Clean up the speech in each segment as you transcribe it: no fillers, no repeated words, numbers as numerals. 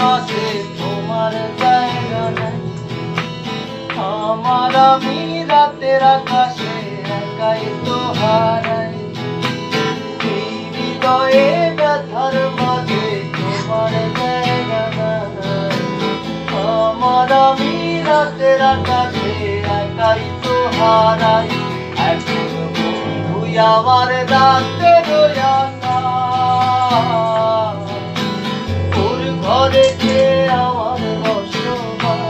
মাঝে তোমার জায়গা নাই, আমার আমি রাতের আকাশে একাই তো হারাই। এই হৃদয়ে ব্যথার মাঝে তোমার জায়গা নাই, আমার আমি রাতের আকাশে একাই তো হারাই। এখন বন্ধুই আমার রাতের ঘরে যে আমার বসবাস,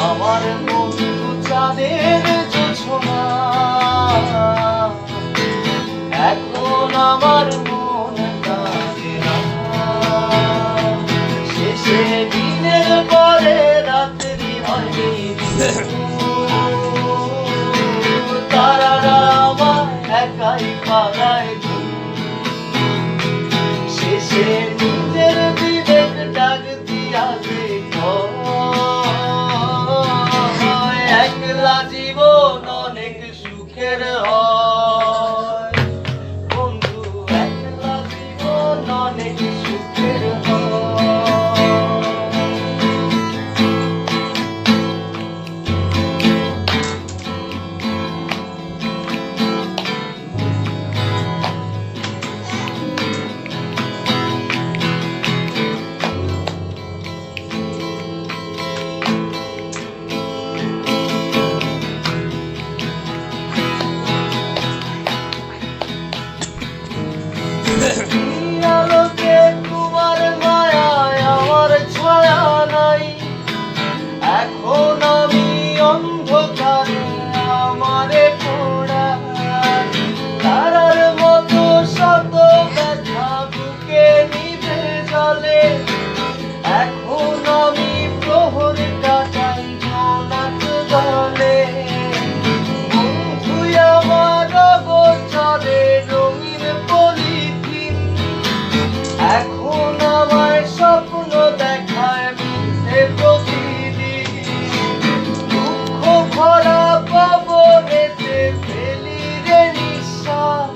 আমার বন্ধু চাঁদের জোছনা, এখন আমার মন কাঁদে না। শেষে দিনের পরে রাত্রি হয়নি, তারারা আমার একাই পালায়। শেষে নিজের বিবেক ডাক দিয়া দেখো, একলা জীবন অনেক সুখের হয় বন্ধু, একলা জীবন অনেক সুখের হয়। আলোকে তোমার মায়ায় আমার ছায়া নাই, এখন আমি অন্ধকারে আমারে পোড়াই। তারার মতো শত ব্যথা বুকে নিভে জ্বলে, এখন আমি প্রহর কাটাই জনাক দলে। বন্ধু আমার গোচরে রঙিন পলিথিন, এখন আমায় স্বপ্ন দেখায় মিথ্যে প্রতিদিন। দুঃখ ভরা পাবনেতে ফেলি রে নিঃশ্বাস,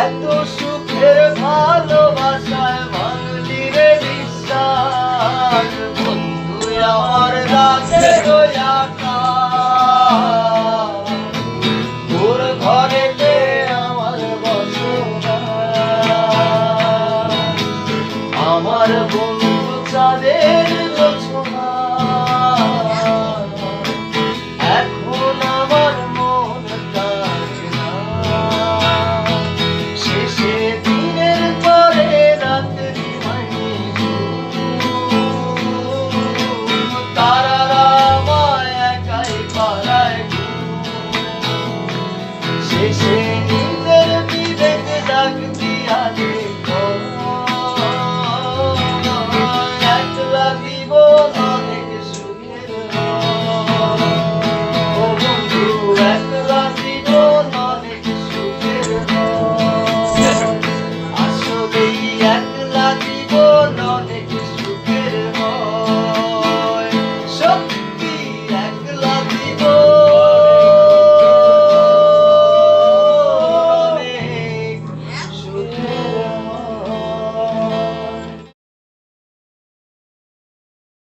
এত সুখের ভালোবাসায় ভাঙলি রে বিশ্বাস। বন্ধু আমার রাতের আকাশ, তোর ঘরেতে আমার বসবাস, আমার বন্ধু চাঁদের জোছনা, এখন আমার মন কাঁদে না। শেষে দিনের পরে রাত্রি হয়নি, তারারা আমায় একাই পালায়। শেষে